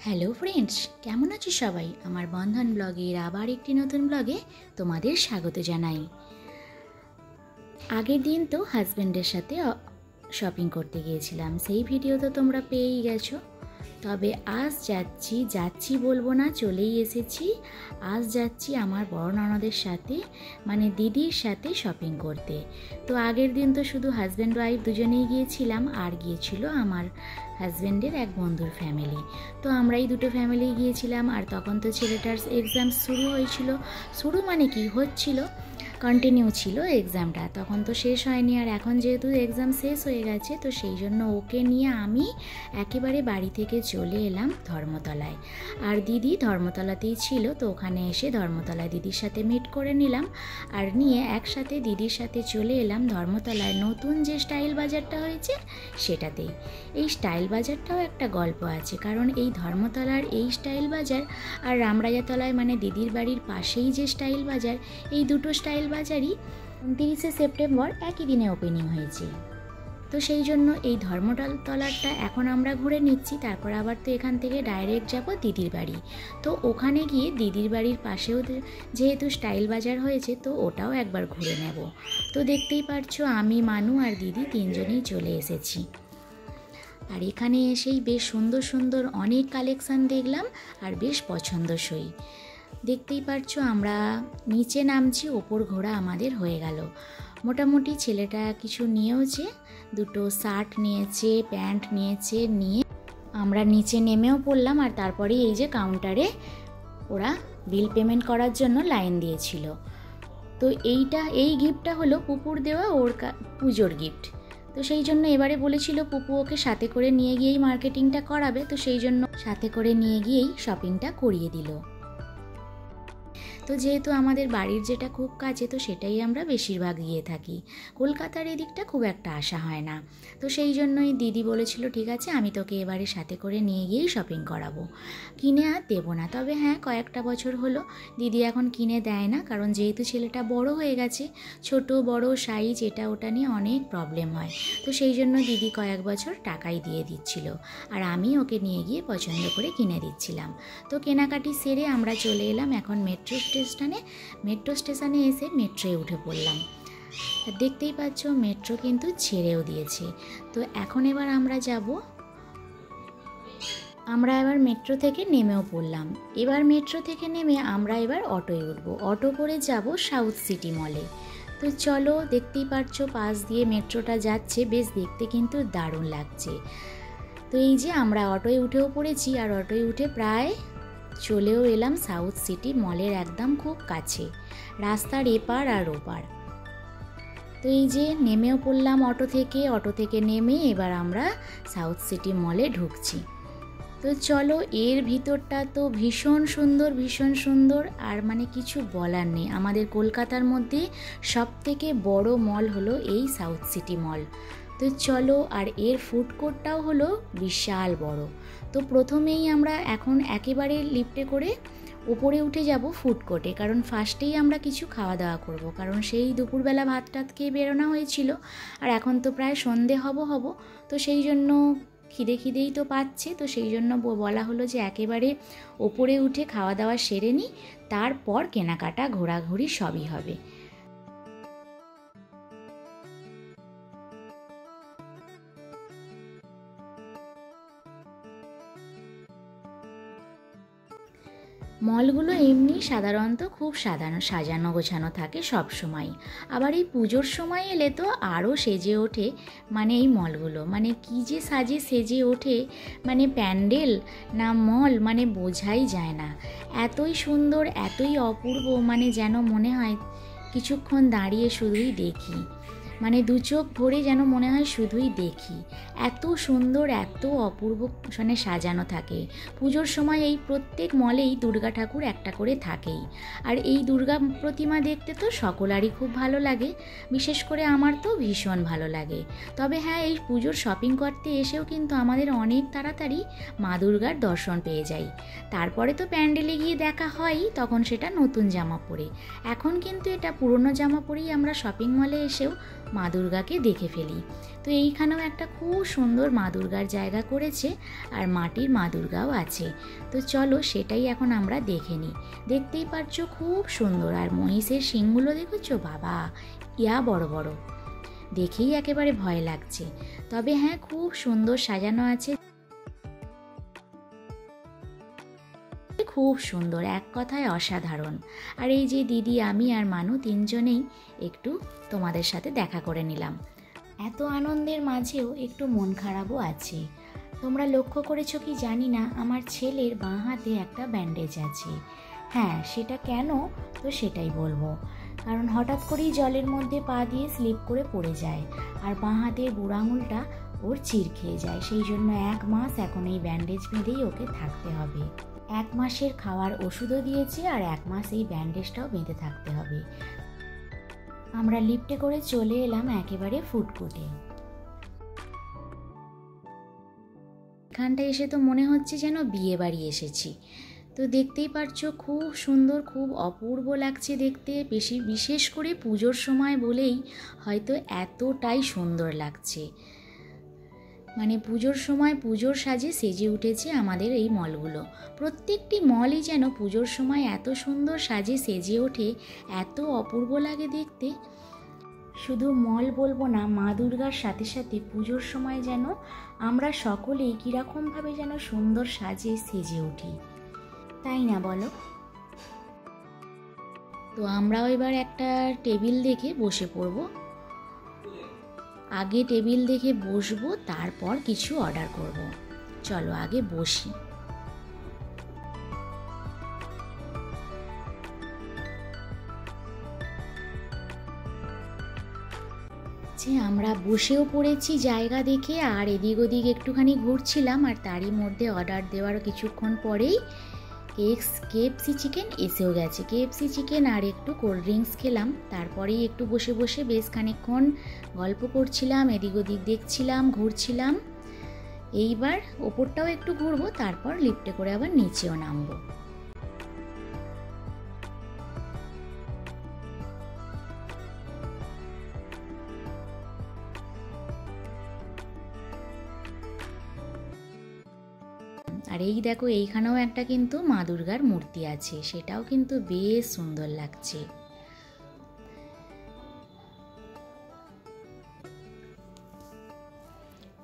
Hello friends, কেমন আছো সবাই? আমার বন্ধন ব্লগের আবার একটি নতুন ব্লগে তোমাদের স্বাগত জানাই। আগের দিন তো হাজব্যান্ডের সাথে শপিং করতে গিয়েছিলাম, সেই ভিডিও তো তোমরা পেয়েই গেছো। তবে আজ যাচ্ছি বলবো না, চলেই এসেছি। আজ যাচ্ছি আমার বড় ননদের সাথে, মানে দিদির সাথে শপিং করতে। তো আগের দিন তো শুধু হাজব্যান্ড ওয়াইফ দুজনেই গিয়েছিলাম, আর গিয়েছিল আমার হাজব্যান্ডের এক বন্ধুর ফ্যামিলি। তো আমরাই দুটো ফ্যামিলি গিয়েছিলাম। আর তখন তো ছেলেটার এক্সাম শুরু হয়েছিল, শুরু মানে কি হচ্ছিল, কন্টিনিউ ছিল এক্সামটা, তখন তো শেষ হয়নি। আর এখন যেহেতু এক্সাম শেষ হয়ে গেছে, তো সেই জন্য ওকে নিয়ে আমি একেবারে বাড়ি থেকে চলে এলাম ধর্মতলায়। আর দিদি ধর্মতলাতেই ছিল, তো ওখানে এসে ধর্মতলায় দিদির সাথে মিট করে নিলাম। আর নিয়ে একসাথে দিদির সাথে চলে এলাম ধর্মতলায় নতুন যে স্টাইল বাজারটা হয়েছে সেটাতেই। এই স্টাইল বাজারটাও একটা গল্প আছে, কারণ এই ধর্মতলার এই স্টাইল বাজার আর রামরাজাতলায় মানে দিদির বাড়ির পাশেই যে স্টাইল বাজার, এই দুটো স্টাইল বাজারই 29শে সেপ্টেম্বর একই দিনে ওপেনিং হয়েছে। তো সেই জন্য এই ধর্মতলাটা এখন আমরা ঘুরে নিচ্ছি। তারপর আবার তো এখান থেকে ডাইরেক্ট যাব দিদির বাড়ি। তো ওখানে গিয়ে দিদির বাড়ির পাশেও যেহেতু স্টাইল বাজার হয়েছে, তো ওটাও একবার ঘুরে নেব। তো দেখতেই পারছো আমি, মানু আর দিদি তিনজনেই চলে এসেছি। আর এখানে এসেই বেশ সুন্দর সুন্দর অনেক কালেকশান দেখলাম আর বেশ পছন্দসই। দেখতেই পারছো আমরা নিচে নামছি, ওপর ঘোরা আমাদের হয়ে গেল। মোটামুটি ছেলেটা কিছু নিয়েওছে, দুটো শার্ট নিয়েছে, প্যান্ট নিয়েছে, নিয়ে আমরা নিচে নেমেও পড়লাম। আর তারপরে এই যে কাউন্টারে ওরা বিল পেমেন্ট করার জন্য লাইন দিয়েছিল। তো এই গিফটটা হলো পুপুর দেওয়া ওর পুজোর গিফট। তো সেই জন্য এবারে বলেছিল পুপু ওকে সাথে করে নিয়ে গিয়েই মার্কেটিংটা করাবে, তো সেই জন্য সাথে করে নিয়ে গিয়েই শপিংটা করিয়ে দিল। তো যেহেতু আমাদের বাড়ির যেটা খুব কাছে, তো সেটাই আমরা বেশিরভাগ গিয়ে থাকি। কলকাতার এদিকটা খুব একটা আসা হয় না। তো সেই জন্যই দিদি বলেছিল ঠিক আছে, আমি তোকে এবারে সাথে করে নিয়ে গিয়েই শপিং করাবো, কিনে আর দেবো না। তবে হ্যাঁ, কয়েকটা বছর হলো দিদি এখন কিনে দেয় না, কারণ যেহেতু ছেলেটা বড় হয়ে গেছে, ছোট বড় সাইজ এটা ওটা নিয়ে অনেক প্রবলেম হয়। তো সেই জন্য দিদি কয়েক বছর টাকাই দিয়ে দিচ্ছিল, আর আমি ওকে নিয়ে গিয়ে পছন্দ করে কিনে দিচ্ছিলাম। তো কেনাকাটি সেরে আমরা চলে এলাম এখন মেট্রো স্টেশনে এসে মেট্রোয় উঠে পড়লাম। দেখতেই পাচ্ছ মেট্রো কিন্তু ছেড়েও দিয়েছে। তো এখন এবার এবার মেট্রো থেকে নেমেও পড়লাম। এবার মেট্রো থেকে নেমে আমরা এবার অটোয় উঠবো, অটো করে যাব সাউথ সিটি মলে। তো চলো, দেখতেই পাচ্ছ পাশ দিয়ে মেট্রোটা যাচ্ছে, বেশ দেখতে কিন্তু দারুণ লাগছে। তো এই যে আমরা অটোয় উঠেও পড়েছি, আর অটোয় উঠে প্রায় চলেও এলাম সাউথ সিটি মলের একদম খুব কাছে, রাস্তার এপার আর ওপার। তো এই যে নেমেও পড়লাম অটো থেকে নেমে এবার আমরা সাউথ সিটি মলে ঢুকছি। তো চলো, এর ভিতরটা তো ভীষণ সুন্দর, আর মানে কিছু বলার নেই। আমাদের কলকাতার মধ্যে সবথেকে বড় মল হলো এই সাউথ সিটি মল। তো চলো, আর এর ফুড কোর্টটাও হলো বিশাল বড়। তো প্রথমেই আমরা এখন একেবারে লিফটে করে উপরে উঠে যাব ফুড কোর্টে, কারণ ফার্স্টেই আমরা কিছু খাওয়া দাওয়া করব, কারণ সেই দুপুরবেলা ভাত টাত খেয়ে বেরোনো হয়েছিল, আর এখন তো প্রায় সন্ধে হব। তো সেই জন্য খিদেই তো পাচ্ছে। তো সেই জন্য বলা হলো যে একেবারে ওপরে উঠে খাওয়া দাওয়া সেরে নিই, তারপর কেনাকাটা ঘোরাঘুরি সবই হবে। মলগুলো এমনি সাধারণত খুব সাজানো গোছানো থাকে সব সময়। আবার এই পুজোর সময় এলে তো আরও সেজে ওঠে, মানে এই মলগুলো মানে কি যে সেজে ওঠে, মানে প্যান্ডেল না মল মানে বোঝাই যায় না। এতই সুন্দর, এতই অপূর্ব, মানে যেন মনে হয় কিছুক্ষণ দাঁড়িয়ে শুধুই দেখি, মানে দু চোখ ভরে যেন মনে হয় শুধুই দেখি। এত সুন্দর, এত অপূর্ব মানে সাজানো থাকে। পুজোর সময় এই প্রত্যেক মলেই দুর্গা ঠাকুর একটা করে থাকেই, আর এই দুর্গা প্রতিমা দেখতে তো সকলেরই খুব ভালো লাগে, বিশেষ করে আমার তো ভীষণ ভালো লাগে। তবে হ্যাঁ, এই পুজোর শপিং করতে এসেও কিন্তু আমাদের অনেক তাড়াতাড়ি মা দুর্গার দর্শন পেয়ে যাই। তারপরে তো প্যান্ডেলে গিয়ে দেখা হয়ই, তখন সেটা নতুন জামা পরে। এখন কিন্তু এটা পুরনো জামা পরেই আমরা শপিং মলে এসেও মা দুর্গাকে দেখে ফেলি। তো এইখানেও একটা খুব সুন্দর মা দুর্গার জায়গা করেছে, আর মাটির মা দুর্গাও আছে। তো চলো সেটাই এখন আমরা দেখে নিই। দেখতেই পাচ্ছ খুব সুন্দর, আর মহিষের শিংগুলো দেখেছো বাবা, ইয়া বড় বড়, দেখেই একেবারে ভয় লাগছে। তবে হ্যাঁ, খুব সুন্দর সাজানো আছে, খুব সুন্দর, এক কথায় অসাধারণ। আর এই যে দিদি, আমি আর মানু তিনজনেই একটু তোমাদের সাথে দেখা করে নিলাম। এত আনন্দের মাঝেও একটু মন খারাপও আছে। তোমরা লক্ষ্য করেছো কি জানি না, আমার ছেলের বাঁ হাতে একটা ব্যান্ডেজ আছে। হ্যাঁ, সেটা কেন তো সেটাই বলবো। কারণ হঠাৎ করেই জলের মধ্যে পা দিয়ে স্লিপ করে পড়ে যায়, আর বাঁ হাতের বুড়ো আঙুলটা ওর চির খেয়ে যায়। সেই জন্য 1 মাস এখন এই ব্যান্ডেজ বেঁধেই ওকে থাকতে হবে। 1 মাসের খাওয়ার ওষুধও দিয়েছে, আর 1 মাস এই ব্যান্ডেজটাও বেঁধে থাকতে হবে। আমরা লিফটে করে চলে এলাম একেবারে ফুডকোর্টে। এখানটা এসে তো মনে হচ্ছে যেন বিয়ে বাড়ি এসেছি। তো দেখতেই পারছো খুব সুন্দর, খুব অপূর্ব লাগছে দেখতে। বিশেষ করে পুজোর সময় বলেই হয়তো এতটাই সুন্দর লাগছে। মানে পুজোর সময় পুজোর সাজে সেজে উঠেছে আমাদের এই মলগুলো। প্রত্যেকটি মলই যেন পুজোর সময় এত সুন্দর সাজে সেজে ওঠে, এত অপূর্ব লাগে দেখতে। শুধু মল বলবো না, মা দুর্গার সাথে সাথে পুজোর সময় যেন আমরা সকলেই কীরকমভাবে যেন সুন্দর সাজে সেজে উঠি, তাই না বলো? তো আমরাও এবার একটা টেবিল দেখে বসে পড়বো। আগে টেবিল দেখে বসবো, তারপর কিছু অর্ডার করব। চলো আগে বসি। যে আমরা বসেও পড়েছি জায়গা দেখে, আর এদিক ওদিক একটুখানি ঘুরছিলাম, আর তারই মধ্যে অর্ডার দেওয়ার কিছুক্ষণ পরেই KFC চিকেন এসেও গেছে। KFC চিকেন আর একটু কোল্ড ড্রিঙ্কস খেলাম। তারপরেই একটু বসে বসে বেশ খানিকক্ষণ গল্প করছিলাম, এদিক ওদিক দেখছিলাম, ঘুরছিলাম। এইবার ওপরটাও একটু ঘুরবো, তারপর লিফটে করে আবার নিচেও নামবো। আর এই দেখো, এইখানেও একটা কিন্তু মা দুর্গার মূর্তি আছে, সেটাও কিন্তু বেশ সুন্দর লাগছে।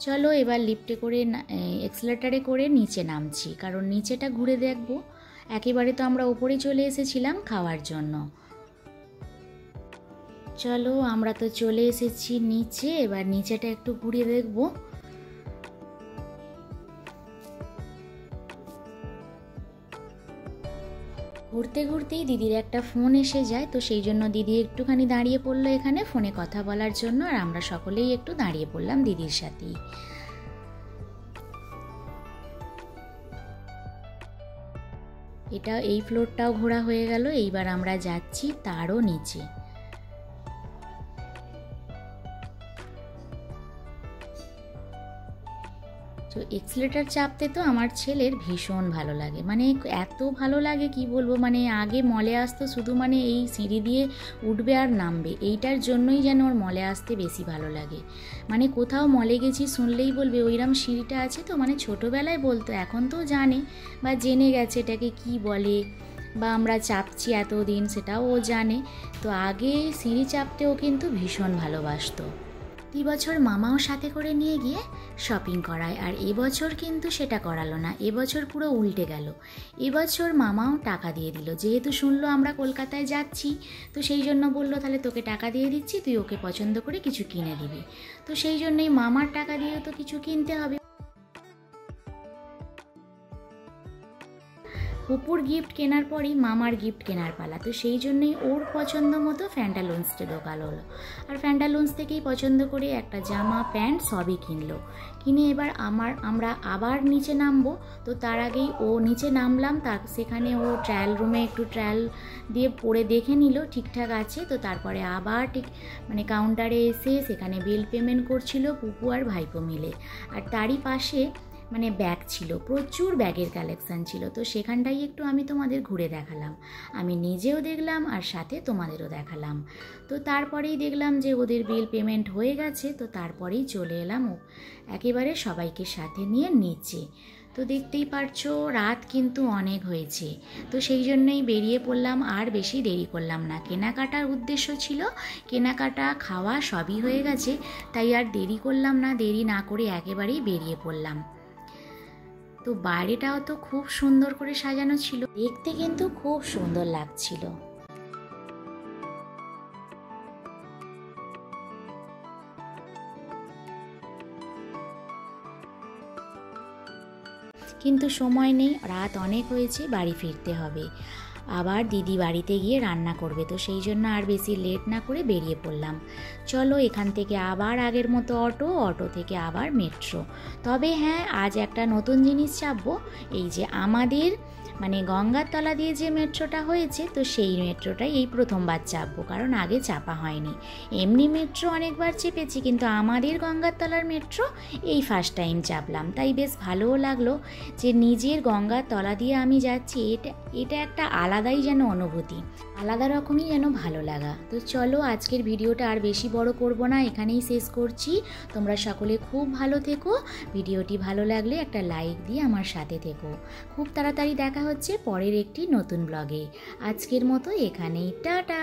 চলো এবার লিফটে করে এক্সেলেটারে করে নিচে নামছি, কারণ নিচেটা ঘুরে দেখবো। একেবারে তো আমরা ওপরে চলে এসেছিলাম খাওয়ার জন্য। চলো আমরা তো চলে এসেছি নিচে, এবার নিচেটা একটু ঘুরে দেখবো। ঘুরতে ঘুরতেই দিদির একটা ফোন এসে যায়, তো সেই জন্য দিদি একটুখানি দাঁড়িয়ে পড়লো এখানে ফোনে কথা বলার জন্য, আর আমরা সকলেই একটু দাঁড়িয়ে পড়লাম দিদির সাথেই। এই ফ্লোরটাও ঘোরা হয়ে গেল। এইবার আমরা যাচ্ছি তারও নিচে। তো এক্সিলেটার চাপতে তো আমার ছেলের ভীষণ ভালো লাগে, মানে এত ভালো লাগে কি বলবো। মানে আগে মলে আসতো শুধু মানে এই সিঁড়ি দিয়ে উঠবে আর নামবে, এইটার জন্যই যেন ওর মলে আসতে বেশি ভালো লাগে। মানে কোথাও মলে গেছি শুনলেই বলবে ওইরকম সিঁড়িটা আছে তো, মানে ছোটোবেলায় বলতো, এখন তো জানে বা জেনে গেছে এটাকে কি বলে, বা আমরা চাপছি এতদিন সেটাও ও জানে। তো আগে সিঁড়ি চাপতেও কিন্তু ভীষণ ভালোবাসতো। বছর মামাও সাথে করে নিয়ে গিয়ে শপিং করায়, আর এবছর কিন্তু সেটা করালো না। এবছর পুরো উল্টে গেল। এবছর মামাও টাকা দিয়ে দিল, যেহেতু শুনলো আমরা কলকাতায় যাচ্ছি, তো সেই জন্য বললো তাহলে তোকে টাকা দিয়ে দিচ্ছি, তুই ওকে পছন্দ করে কিছু কিনে দিবি। তো সেই জন্যই মামার টাকা দিয়ে তো কিছু কিনতে হবে। পুপুর গিফট কেনার পরেই মামার গিফট কেনার পালা, তো সেই জন্যই ওর পছন্দ মতো ফ্যান্টালুন্সে ঢোকালো হলো। আর ফ্যান্টালুন্স থেকেই পছন্দ করে একটা জামা প্যান্ট সবই কিনলো। কিনে এবার আমরা আবার নিচে নামবো। তো তার আগেই ও নিচে নামলাম, সেখানে ও ট্রায়াল রুমে একটু ট্রায়াল দিয়ে পরে দেখে নিল ঠিকঠাক আছে। তো তারপরে আবার মানে কাউন্টারে এসে সেখানে বিল পেমেন্ট করছিল পুপু আর ভাইপো মিলে। আর তারই পাশে মানে ব্যাগ ছিল, প্রচুর ব্যাগের কালেকশান ছিল। তো সেখানটাই একটু আমি তোমাদের ঘুরে দেখালাম, আমি নিজেও দেখলাম আর সাথে তোমাদেরও দেখালাম। তো তারপরেই দেখলাম যে ওদের বিল পেমেন্ট হয়ে গেছে, তো তারপরেই চলে এলাম একেবারে সবাইকে সাথে নিয়ে নিচে। তো দেখতেই পারছো রাত কিন্তু অনেক হয়েছে, তো সেই জন্যই বেরিয়ে পড়লাম, আর বেশি দেরি করলাম না। কেনাকাটার উদ্দেশ্য ছিল, কেনাকাটা খাওয়া সবই হয়ে গেছে, তাই আর দেরি করলাম না, দেরি না করে একেবারেই বেরিয়ে পড়লাম। তো বাইরেটাও তো খুব সুন্দর করে সাজানো ছিল, দেখতে কিন্তু খুব সুন্দর লাগছিল। কিন্তু সময় নেই, রাত অনেক হয়েছে, বাড়ি ফিরতে হবে, আবার দিদি বাড়িতে গিয়ে রান্না করবে। তো সেই জন্য আর বেশি লেট না করে বেরিয়ে পড়লাম। চলো এখান থেকে আবার আগের মতো অটো থেকে আবার মেট্রো। তবে হ্যাঁ, আজ একটা নতুন জিনিস চাপবো, এই যে আমাদের মানে গঙ্গার তলা দিয়ে যে মেট্রোটা হয়েছে, তো সেই মেট্রোটাই এই প্রথমবার চাপবো, কারণ আগে চাপা হয়নি। এমনি মেট্রো অনেকবার চেপেছি, কিন্তু আমাদের গঙ্গার তলার মেট্রো এই ফার্স্ট টাইম চাপলাম। তাই বেশ ভালোও লাগলো যে নিজের গঙ্গার তলা দিয়ে আমি যাচ্ছি, এটা একটা আলাদাই যেন অনুভূতি, আলাদা রকমই যেন ভালো লাগা। তো চলো আজকের ভিডিওটা আর বেশি বড় করব না, এখানেই শেষ করছি। তোমরা সকলে খুব ভালো থেকো, ভিডিওটি ভালো লাগলে একটা লাইক দিয়ে আমার সাথে থেকো। খুব তাড়াতাড়ি দেখা হচ্ছে পরের একটি নতুন ব্লগে। আজকের মতো এখানেই, টাটা।